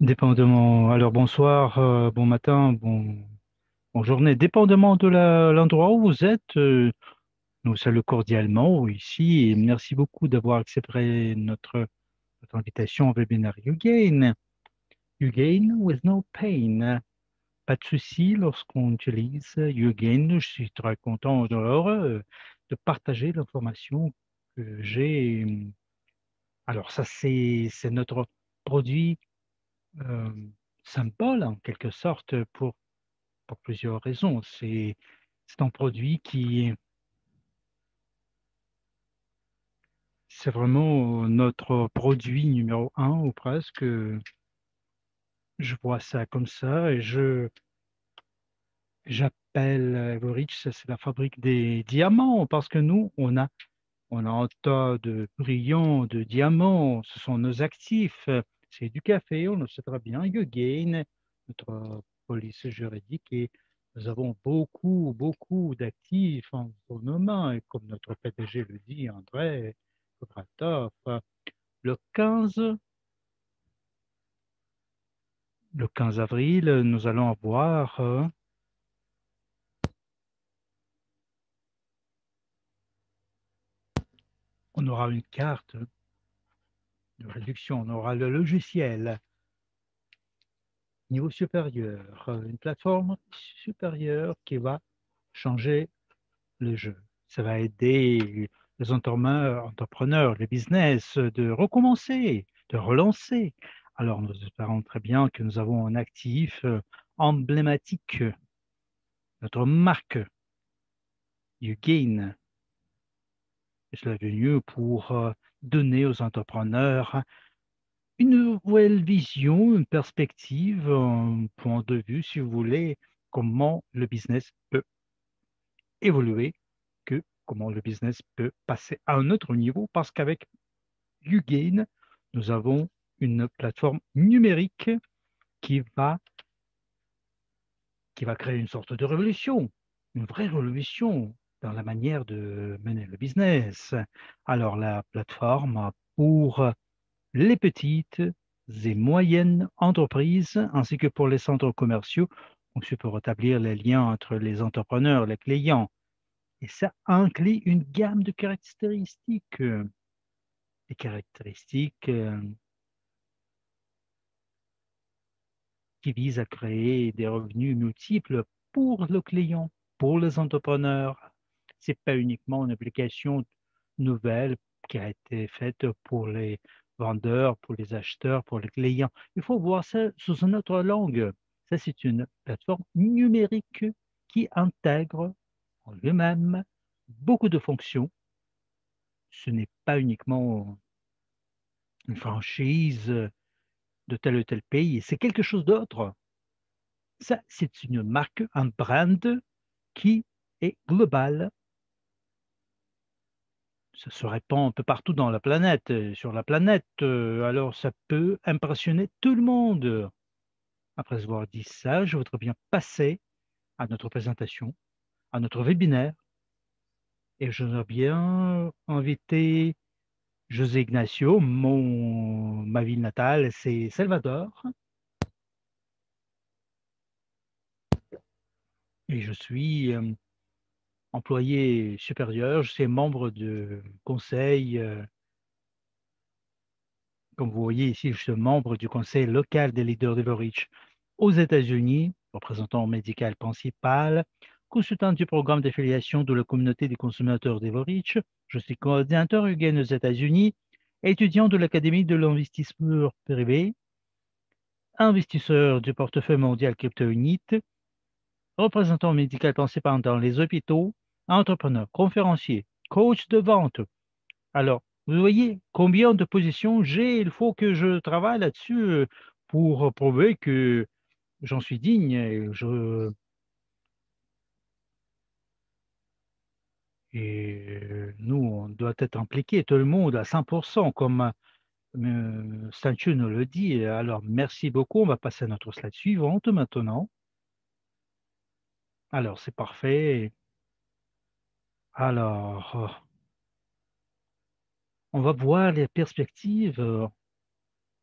Dépendamment. Alors bonsoir, bon matin, bonne journée. Dépendamment de l'endroit où vous êtes, nous saluons cordialement ici et merci beaucoup d'avoir accepté notre invitation au webinaire YouGain. YouGain with no pain. Pas de souci lorsqu'on utilise YouGain. Je suis très content et heureux de partager l'information que j'ai. Alors ça, c'est notre produit euh, symbole en quelque sorte pour plusieurs raisons. C'est un produit c'est vraiment notre produit numéro un ou presque. Je vois ça comme ça et j'appelle Everich, ça c'est la fabrique des diamants parce que nous, on a un tas de brillants de diamants. Ce sont nos actifs. C'est du café, on le sait très bien. YouGain, notre police juridique, et nous avons beaucoup, beaucoup d'actifs en nos mains. Et comme notre PDG le dit, André Kovratov, le 15, le 15 avril, nous allons avoir, on aura une carte de réduction, on aura le logiciel niveau supérieur, une plateforme supérieure qui va changer le jeu. Ça va aider les entrepreneurs, les business de recommencer, de relancer. Alors, nous espérons très bien que nous avons un actif emblématique, notre marque YouGain. Et cela est venu pour donner aux entrepreneurs une nouvelle vision, une perspective, un point de vue, si vous voulez, comment le business peut évoluer, que comment le business peut passer à un autre niveau, parce qu'avec YouGain, nous avons une plateforme numérique qui va, qui va créer une sorte de révolution, une vraie révolution dans la manière de mener le business. Alors, la plateforme pour les petites et moyennes entreprises, ainsi que pour les centres commerciaux, conçu pour rétablir les liens entre les entrepreneurs, les clients. Et ça inclut une gamme de caractéristiques, des caractéristiques qui visent à créer des revenus multiples pour le client, pour les entrepreneurs. C'est pas uniquement une application nouvelle qui a été faite pour les vendeurs, pour les acheteurs, pour les clients. Il faut voir ça sous une autre langue. Ça, c'est une plateforme numérique qui intègre en lui-même beaucoup de fonctions. Ce n'est pas uniquement une franchise de tel ou tel pays, c'est quelque chose d'autre. Ça, c'est une marque, un brand qui est global. Ça se répand un peu partout dans la planète, sur la planète. Alors, ça peut impressionner tout le monde. Après avoir dit ça, je voudrais bien passer à notre présentation, à notre webinaire. Et je voudrais bien inviter José Ignacio. Ma ville natale, c'est Salvador. Et je suis employé supérieur. Je suis membre de conseil. Comme vous voyez ici, je suis membre du conseil local des leaders d'Everage aux États-Unis, représentant médical principal, consultant du programme d'affiliation de la communauté des consommateurs d'Everage. Je suis coordinateur UGAN aux États-Unis, étudiant de l'Académie de l'investissement privé, investisseur du portefeuille mondial Crypto Unit, représentant médical principal dans les hôpitaux, entrepreneur, conférencier, coach de vente. Alors, vous voyez combien de positions j'ai. Il faut que je travaille là-dessus pour prouver que j'en suis digne. Et nous, on doit être impliqués, tout le monde, à 100%, comme Statue nous le dit. Alors, merci beaucoup. On va passer à notre slide suivante maintenant. Alors, c'est parfait. Alors, on va voir les perspectives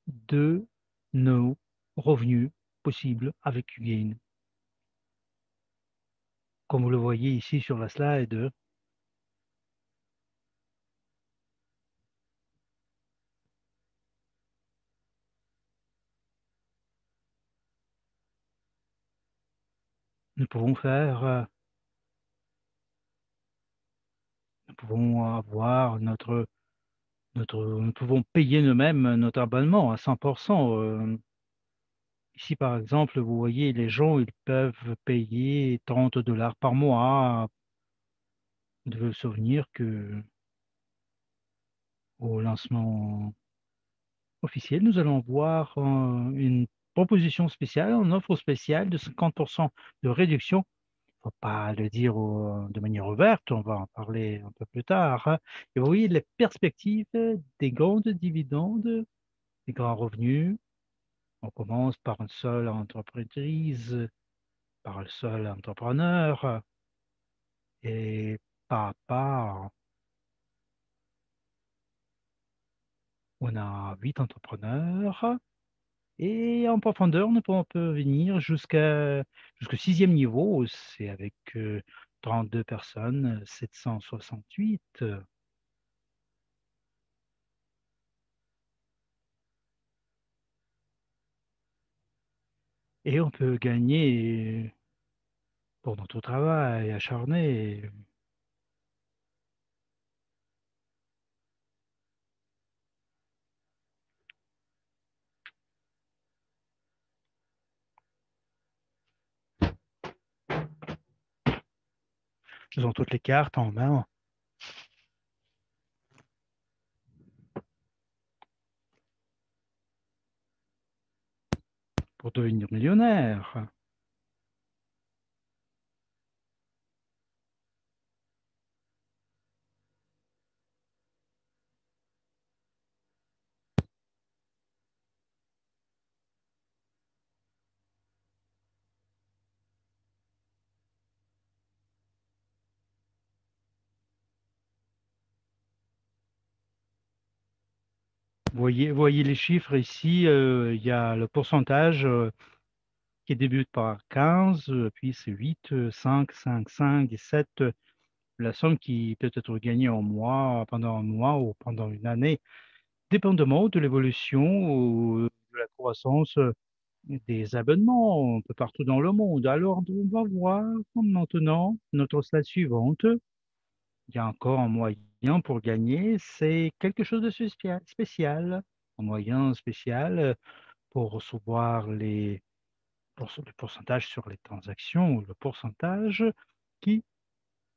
de nos revenus possibles avec Ugain. Comme vous le voyez ici sur la slide, nous pouvons faire, nous pouvons avoir nous pouvons payer nous-mêmes notre abonnement à 100%. Ici, par exemple, vous voyez, les gens, ils peuvent payer 30 $ par mois. Vous devez vous souvenir que au lancement officiel, nous allons voir une proposition spéciale, une offre spéciale de 50% de réduction. Il ne faut pas le dire de manière ouverte, on va en parler un peu plus tard, hein. Et vous voyez les perspectives des grandes dividendes, des grands revenus. On commence par une seule entreprise, par le seul entrepreneur, et pas à pas, on a 8 entrepreneurs. Et en profondeur, on peut venir jusqu'au sixième niveau, c'est avec 32 personnes, 768. Et on peut gagner pour notre travail acharné. Nous avons toutes les cartes en main pour devenir millionnaire. Voyez les chiffres ici, il y a le pourcentage qui débute par 15, puis c'est 8, 5, 5, 5 et 7. La somme qui peut être gagnée en mois, pendant un mois ou pendant une année, dépendamment de l'évolution ou de la croissance des abonnements un peu partout dans le monde. Alors, on va voir maintenant notre slide suivante. Il y a encore un moyen pour gagner, c'est quelque chose de spécial, un moyen spécial pour recevoir le pourcentage sur les transactions, le pourcentage qui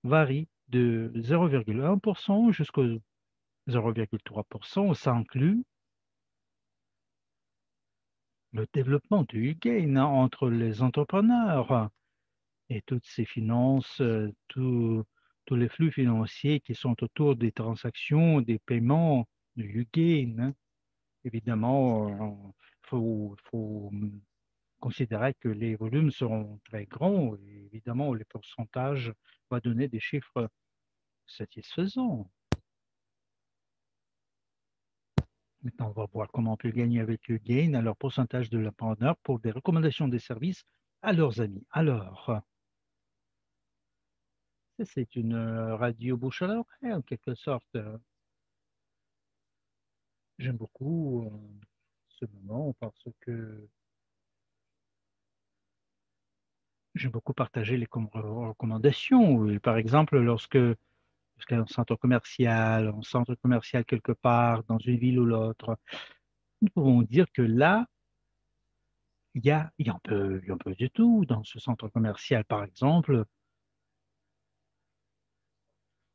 varie de 0,1% jusqu'au 0,3%. Ça inclut le développement du gain entre les entrepreneurs et toutes ces finances, tous les flux financiers qui sont autour des transactions, des paiements du Ugain, hein. Évidemment, il faut considérer que les volumes seront très grands et évidemment, les pourcentages vont donner des chiffres satisfaisants. Maintenant, on va voir comment on peut gagner avec le gain à leur pourcentage de l'abonneur pour des recommandations des services à leurs amis. Alors, ça, c'est une radio bouche à l'oreille en quelque sorte. J'aime beaucoup ce moment parce que j'aime beaucoup partager les recommandations. Et par exemple, lorsqu'un centre commercial quelque part, dans une ville ou l'autre, nous pouvons dire que là, il y a un peu de tout dans ce centre commercial. Par exemple,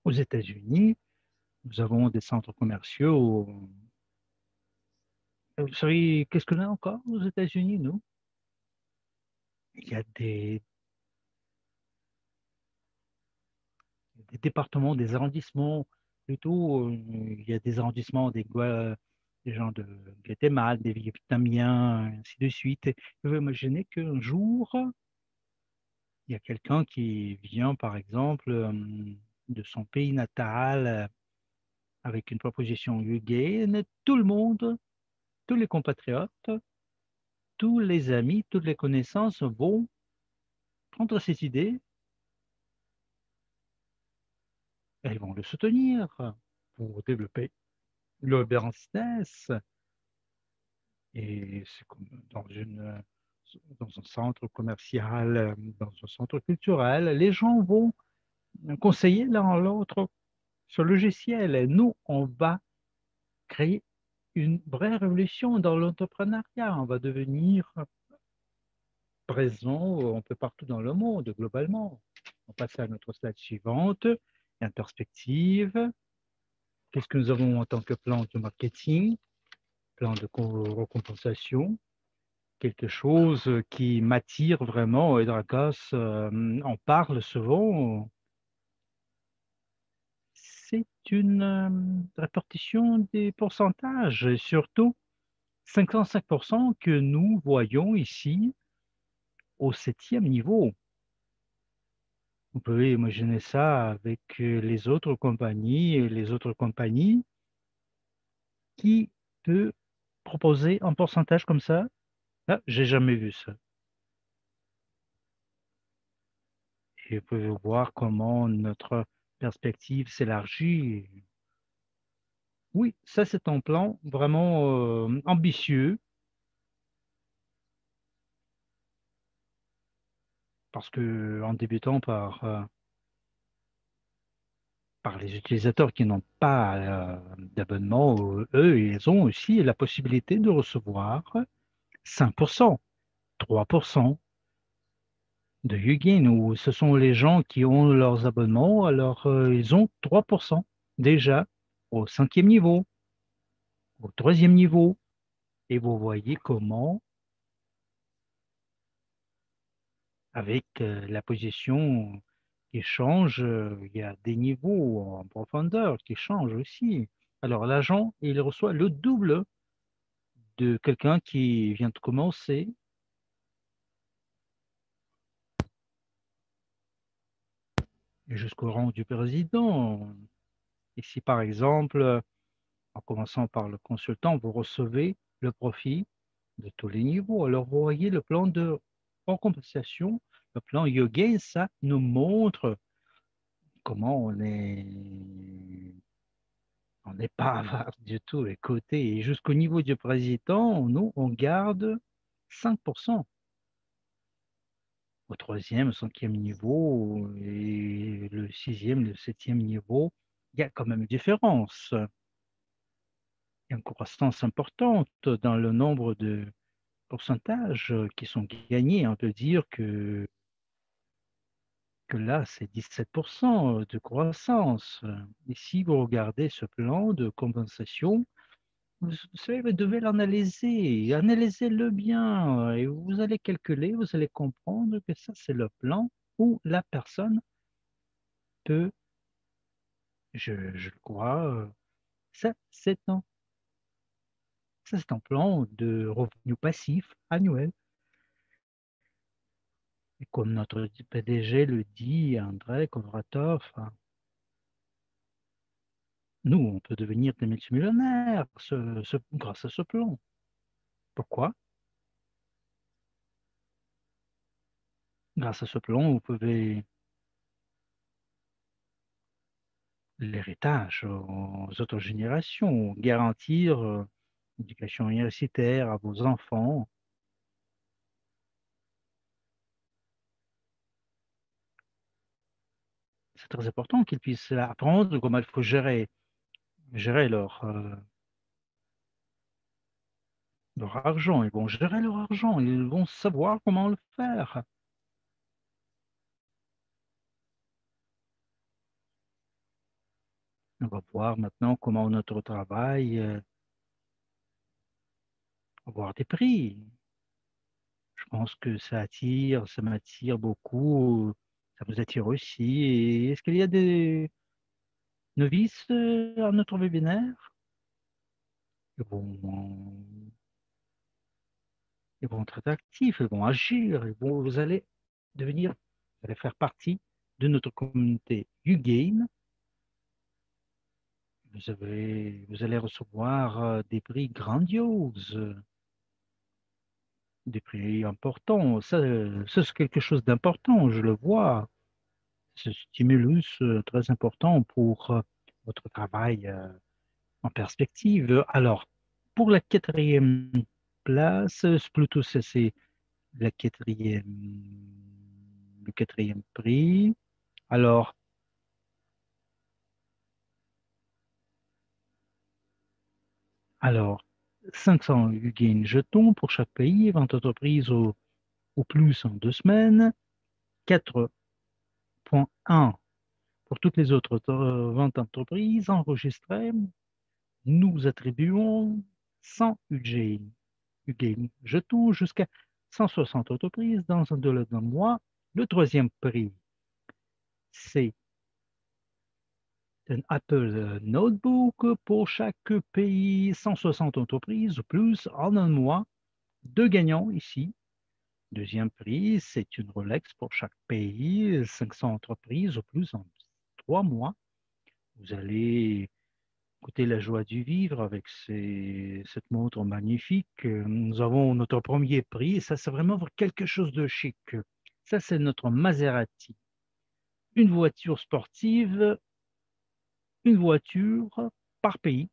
aux États-Unis, nous avons des centres commerciaux. Vous savez, qu'est-ce qu'on a encore aux États-Unis, nous? Il y a des départements, des arrondissements, plutôt, il y a des arrondissements des gens de Guatemala, des Vietnamiens, ainsi de suite. Et vous pouvez imaginer qu'un jour, il y a quelqu'un qui vient, par exemple, de son pays natal avec une proposition Ugain, tout le monde, tous les compatriotes tous les amis, toutes les connaissances vont prendre cette idée et ils vont le soutenir pour développer leur business. Et c'est comme dans un centre commercial, dans un centre culturel, les gens vont conseiller l'un l'autre sur le logiciel. Et nous, on va créer une vraie révolution dans l'entrepreneuriat. On va devenir présent un peu partout dans le monde, globalement. On passe à notre slide suivante. En perspective, qu'est-ce que nous avons en tant que plan de marketing, plan de recompensation, quelque chose qui m'attire vraiment. Et Dragos en parle souvent. C'est une répartition des pourcentages, et surtout 55% que nous voyons ici au septième niveau. Vous pouvez imaginer ça avec les autres compagnies, et les autres compagnies qui peut proposer un pourcentage comme ça. Ah, j'ai jamais vu ça. Et vous pouvez voir comment notre perspective s'élargit. Oui, ça c'est un plan vraiment ambitieux parce que en débutant par les utilisateurs qui n'ont pas d'abonnement, eux, ils ont aussi la possibilité de recevoir 5%, 3% de Hugin, où ce sont les gens qui ont leurs abonnements, alors ils ont 3% déjà au cinquième niveau, au troisième niveau. Et vous voyez comment, avec la position qui change, il y a des niveaux en profondeur qui changent aussi. Alors l'agent, il reçoit le double de quelqu'un qui vient de commencer. Jusqu'au rang du président. Ici, par exemple, en commençant par le consultant, vous recevez le profit de tous les niveaux. Alors, vous voyez le plan de compensation, le plan Yoga, ça nous montre comment on n'est pas avare du tout. Écoutez, et jusqu'au niveau du président, nous, on garde 5%. Au troisième, au cinquième niveau et le sixième, le septième niveau, il y a quand même une différence. Il y a une croissance importante dans le nombre de pourcentages qui sont gagnés. On peut dire que là, c'est 17% de croissance. Et si vous regardez ce plan de compensation, vous savez, vous devez l'analyser, analysez-le bien et vous allez calculer, vous allez comprendre que ça, c'est le plan où la personne peut, je le crois, ça, c'est un plan de revenu passif annuel. Et comme notre PDG le dit, André Kovratov, hein, nous, on peut devenir des multimillionnaires grâce à ce plan. Pourquoi? Grâce à ce plan, vous pouvez l'héritage aux autres générations, garantir l'éducation universitaire à vos enfants. C'est très important qu'ils puissent apprendre comment il faut gérer leur argent. Ils vont gérer leur argent. Ils vont savoir comment le faire. On va voir maintenant comment notre travail avoir des prix. Je pense que ça m'attire beaucoup. Ça vous attire aussi. Et est-ce qu'il y a des novices à notre webinaire? Ils vont, ils vont être actifs, ils vont agir, vous allez devenir, vous allez faire partie de notre communauté YouGain. Vous allez recevoir des prix grandioses. des prix importants. Ça, c'est quelque chose d'important, je le vois. Ce stimulus très important pour votre travail en perspective. Alors, pour la quatrième place, plutôt c'est la le quatrième prix. Alors, alors 500 gain jetons pour chaque pays, 20 entreprises au plus en 2 semaines, 4,1 pour toutes les autres 20 entreprises enregistrées. Nous attribuons 100 UGain jetons jusqu'à 160 entreprises dans un délai d'un mois. Le troisième prix, c'est un Apple Notebook pour chaque pays, 160 entreprises ou plus en un mois. Deux gagnants ici. Deuxième prix, c'est une Rolex pour chaque pays, 500 entreprises ou plus en 3 mois. Vous allez goûter la joie du vivre avec cette montre magnifique. Nous avons notre premier prix, et ça, c'est vraiment quelque chose de chic. Ça, c'est notre Maserati. Une voiture sportive, une voiture par pays,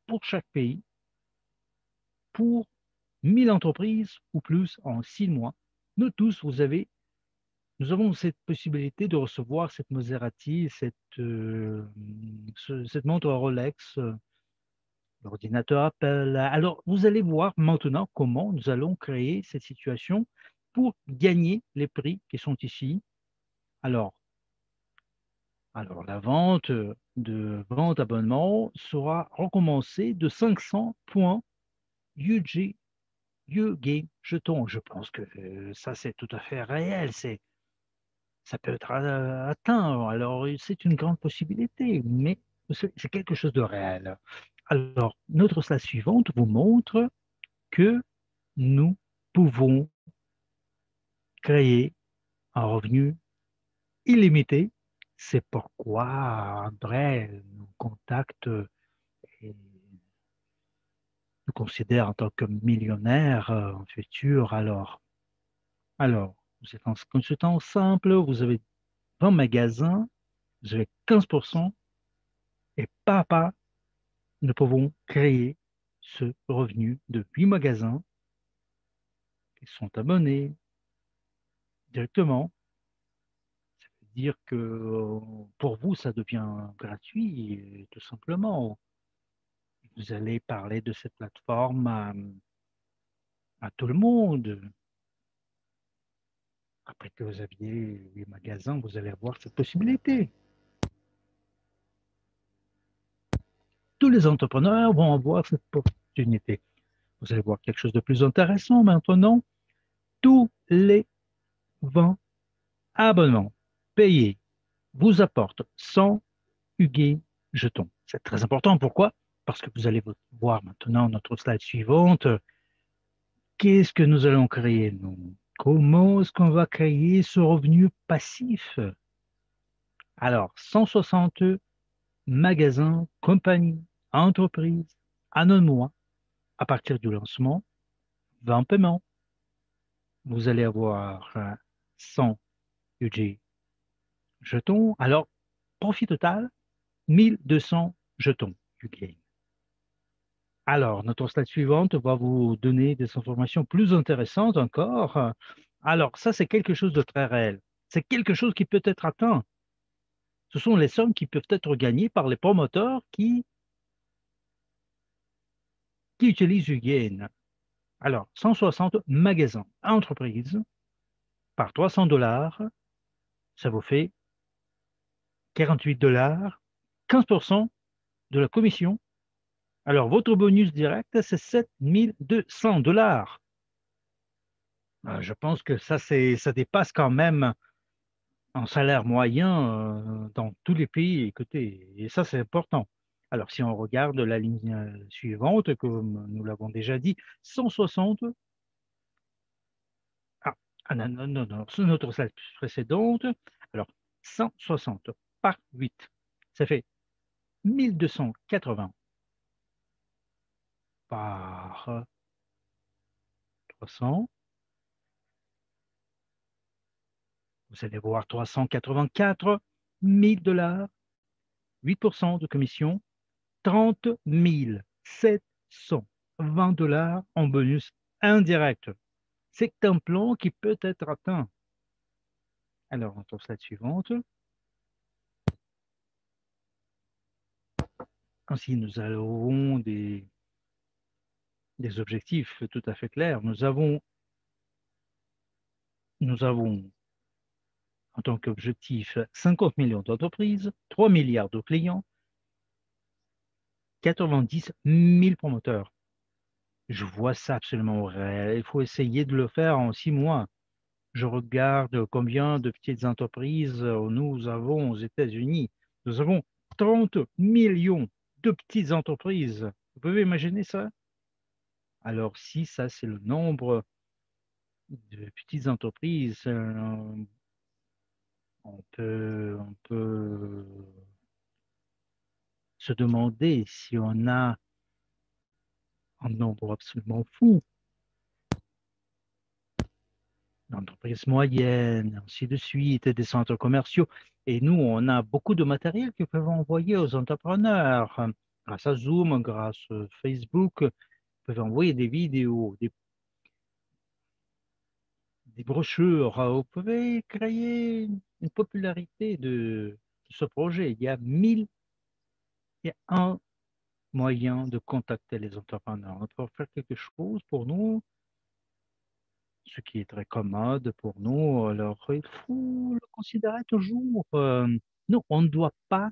pour chaque pays, pour 1000 entreprises ou plus en 6 mois. Nous tous, nous avons cette possibilité de recevoir cette Maserati, cette montre Rolex, l'ordinateur Apple. Alors, vous allez voir maintenant comment nous allons créer cette situation pour gagner les prix qui sont ici. Alors, alors la vente de vente abonnement sera recommencée de 500 points UG, UG jetons. Je pense que ça, c'est tout à fait réel. Ça peut être atteint. Alors, c'est une grande possibilité, mais c'est quelque chose de réel. Alors, notre slide suivante vous montre que nous pouvons créer un revenu illimité. C'est pourquoi André nous contacte et nous considère en tant que millionnaire en futur. Alors, vous êtes en consultant simple, vous avez 20 magasins, vous avez 15% et pas, nous pouvons créer ce revenu de 8 magasins qui sont abonnés directement. Dire que pour vous, ça devient gratuit, tout simplement. Vous allez parler de cette plateforme à tout le monde. Après que vous aviez 8 magasins, vous allez avoir cette possibilité. Tous les entrepreneurs vont avoir cette opportunité. Vous allez voir quelque chose de plus intéressant maintenant. Tous les 20 abonnements payés vous apportent 100 UG jetons. C'est très important. Pourquoi? Parce que vous allez voir maintenant notre slide suivante. Qu'est-ce que nous allons créer, nous? Comment est-ce qu'on va créer ce revenu passif? Alors, 160 magasins, compagnies, entreprises, en un mois, à partir du lancement, 20 paiements. Vous allez avoir 100 UG jetons. Alors, profit total, 1200 jetons UG. Alors, notre slide suivante va vous donner des informations plus intéressantes encore. Alors, ça, c'est quelque chose de très réel. C'est quelque chose qui peut être atteint. Ce sont les sommes qui peuvent être gagnées par les promoteurs qui utilisent Hugin. Alors, 160 magasins, entreprises, par 300 $, ça vous fait 48 $, 15% de la commission. Alors, votre bonus direct, c'est 7200 $. Je pense que ça dépasse quand même un salaire moyen dans tous les pays. Écoutez, et ça, c'est important. Alors, si on regarde la ligne suivante, comme nous l'avons déjà dit, 160. Ah, non, non, non, non, sur notre slide précédente. Alors, 160 par 8, ça fait 1280 par 300. Vous allez voir 384 000 $, 8% de commission, 30 720 $ en bonus indirect. C'est un plan qui peut être atteint. Alors, on trouve slide suivante. Ainsi, nous avons des objectifs tout à fait clairs. Nous avons en tant qu'objectif 50 millions d'entreprises, 3 milliards de clients, 90 000 promoteurs. Je vois ça absolument réel. Il faut essayer de le faire en 6 mois. Je regarde combien de petites entreprises nous avons aux États-Unis. Nous avons 30 millions de petites entreprises. Vous pouvez imaginer ça? Alors, si ça, c'est le nombre de petites entreprises, on peut se demander si on a un nombre absolument fou d'entreprises moyennes, ainsi de suite, des centres commerciaux. Et nous, on a beaucoup de matériel que peuvent envoyer aux entrepreneurs. Grâce à Zoom, grâce à Facebook, ils peuvent envoyer des vidéos, des brochures. Vous pouvez créer une popularité de ce projet. Il y a un moyen de contacter les entrepreneurs. On peut faire quelque chose pour nous, ce qui est très commode pour nous. Alors, il faut le considérer toujours. Non, on ne doit pas,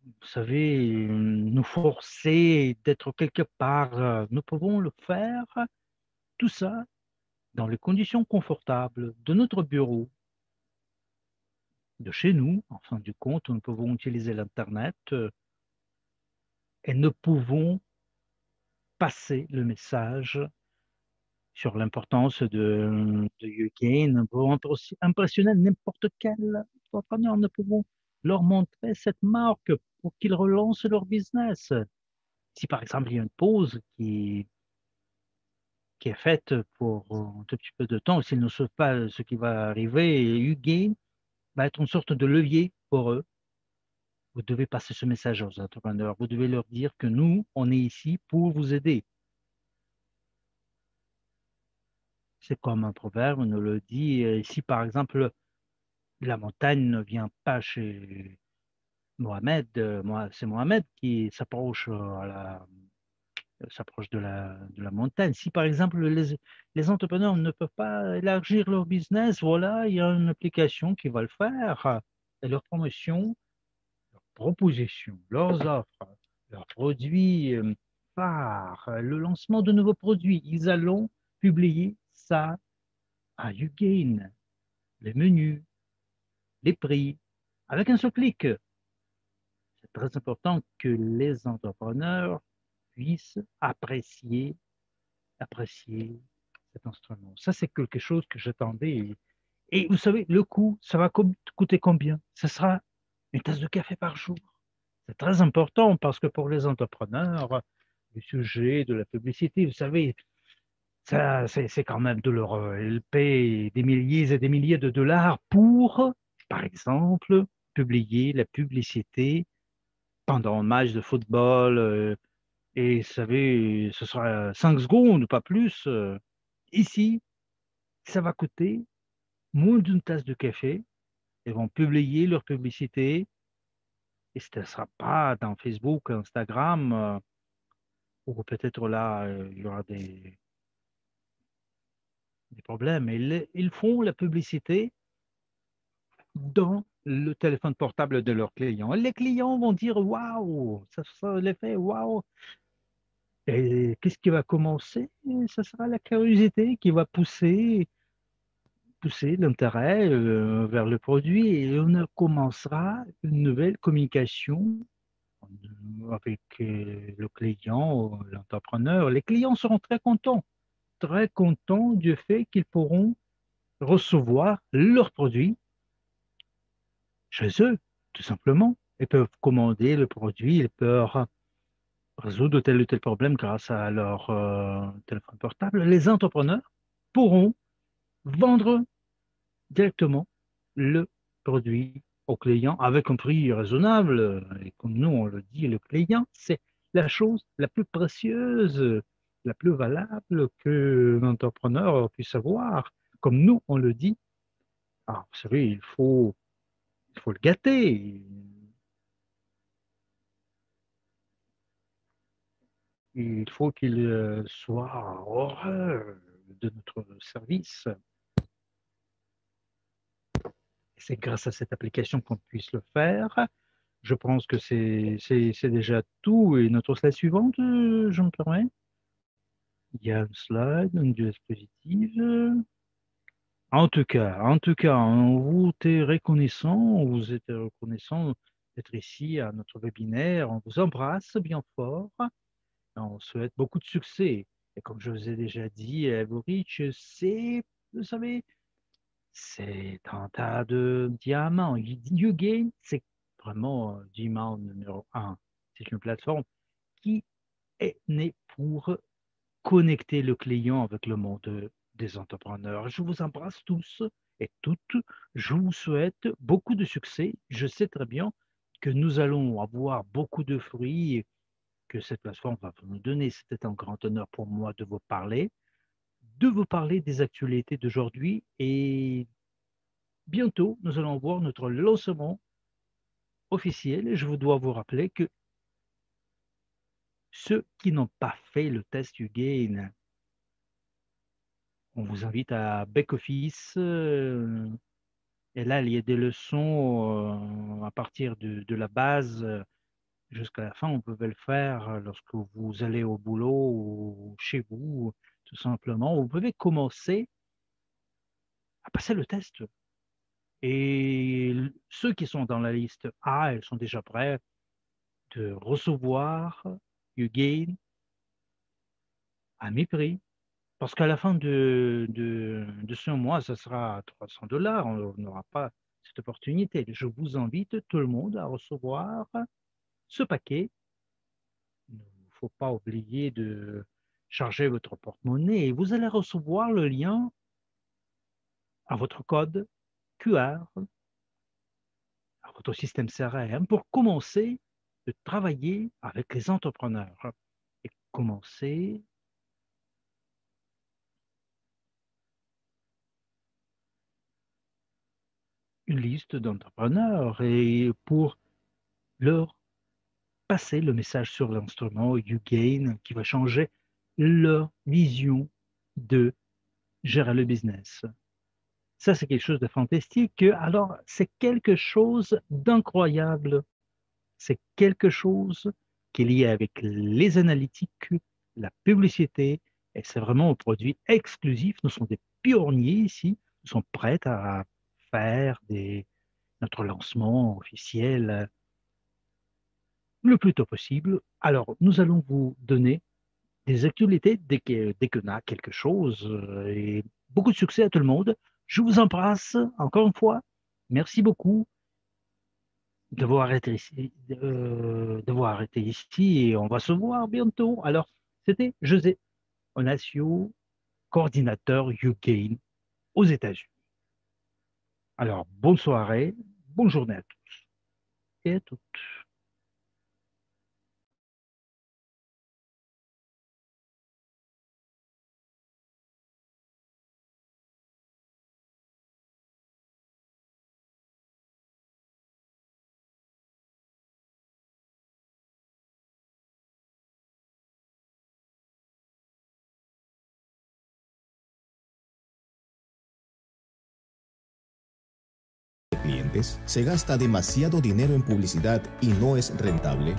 vous savez, nous forcer d'être quelque part. Nous pouvons le faire, tout ça, dans les conditions confortables de notre bureau, de chez nous. En fin du compte, nous pouvons utiliser l'Internet et nous pouvons passer le message sur l'importance de YouGain pour impressionner n'importe quel entrepreneur. Nous pouvons leur montrer cette marque pour qu'ils relancent leur business. Si par exemple il y a une pause qui est faite pour un tout petit peu de temps, s'ils ne savent pas ce qui va arriver, YouGain va être une sorte de levier pour eux. Vous devez passer ce message aux entrepreneurs. Vous devez leur dire que nous, on est ici pour vous aider. C'est comme un proverbe, on nous le dit. Si par exemple, la montagne ne vient pas chez Mohamed, c'est Mohamed qui s'approche de la montagne. Si par exemple, les entrepreneurs ne peuvent pas élargir leur business, voilà, il y a une application qui va le faire. Et leur promotion, leurs propositions, leurs offres, leurs produits phares, le lancement de nouveaux produits, ils allons publier ça à YouGain, les menus, les prix, avec un seul clic. C'est très important que les entrepreneurs puissent apprécier cet instrument. Ça, c'est quelque chose que j'attendais. Et vous savez, le coût, ça va coûter combien? Ce sera une tasse de café par jour. C'est très important parce que pour les entrepreneurs, le sujet de la publicité, vous savez, ça, c'est quand même douloureux. Ils payent des milliers et des milliers de dollars pour, par exemple, publier la publicité pendant un match de football. Et vous savez, ce sera 5 secondes, pas plus. Ici, ça va coûter moins d'une tasse de café. Ils vont publier leur publicité et ce ne sera pas dans Facebook, Instagram, ou peut-être là, il y aura des problèmes. Ils font la publicité dans le téléphone portable de leurs clients. Les clients vont dire waouh, ça sera l'effet waouh. Et qu'est-ce qui va commencer? Ce sera la curiosité qui va pousser l'intérêt vers le produit et on commencera une nouvelle communication avec le client, l'entrepreneur. Les clients seront très contents du fait qu'ils pourront recevoir leurs produits chez eux, tout simplement. Ils peuvent commander le produit, ils peuvent résoudre tel ou tel problème grâce à leur téléphone portable. Les entrepreneurs pourront vendre directement le produit au client avec un prix raisonnable. Et comme nous, on le dit, le client, c'est la chose la plus précieuse, la plus valable que l'entrepreneur puisse avoir. Comme nous, on le dit, ah, vous savez, il faut le gâter. Il faut qu'il soit heureux de notre service. C'est grâce à cette application qu'on puisse le faire. Je pense que c'est déjà tout. Et notre slide suivante, je me permets. Il y a un slide, une diapositive. En tout cas, on vous est reconnaissant, on vous est reconnaissant d'être ici à notre webinaire. On vous embrasse bien fort. On souhaite beaucoup de succès. Et comme je vous ai déjà dit, Everreach, c'est, vous savez, c'est un tas de diamants. YouGain, c'est vraiment diamant numéro un. C'est une plateforme qui est née pour connecter le client avec le monde des entrepreneurs. Je vous embrasse tous et toutes. Je vous souhaite beaucoup de succès. Je sais très bien que nous allons avoir beaucoup de fruits que cette plateforme va nous donner. C'était un grand honneur pour moi de vous parler des actualités d'aujourd'hui et bientôt, nous allons voir notre lancement officiel et je vous dois vous rappeler que ceux qui n'ont pas fait le test YouGain, on vous invite à Back Office. Et là, il y a des leçons à partir de la base jusqu'à la fin. On peut le faire lorsque vous allez au boulot ou chez vous, tout simplement. Vous pouvez commencer à passer le test. Et ceux qui sont dans la liste A, ils sont déjà prêts de recevoir YouGain à mi-prix. Parce qu'à la fin de ce mois, ça sera 300 $. On n'aura pas cette opportunité. Je vous invite, tout le monde, à recevoir ce paquet. Il ne faut pas oublier de charger votre porte-monnaie et vous allez recevoir le lien à votre code QR, à votre système CRM pour commencer de travailler avec les entrepreneurs et commencer une liste d'entrepreneurs et pour leur passer le message sur l'instrument YouGain qui va changer leur vision de gérer le business. Ça, c'est quelque chose de fantastique. Alors, c'est quelque chose d'incroyable. C'est quelque chose qui est lié avec les analytiques, la publicité, et c'est vraiment un produit exclusif. Nous sommes des pionniers ici. Nous sommes prêts à faire notre lancement officiel le plus tôt possible. Alors, nous allons vous donner des actualités dès qu'on a quelque chose. Et beaucoup de succès à tout le monde. Je vous embrasse encore une fois. Merci beaucoup d'avoir arrêté ici et on va se voir bientôt. Alors, c'était José Onacio, coordinateur YouGain aux États-Unis. Alors, bonne soirée, bonne journée à tous et à toutes. Clientes, se gasta demasiado dinero en publicidad y no es rentable.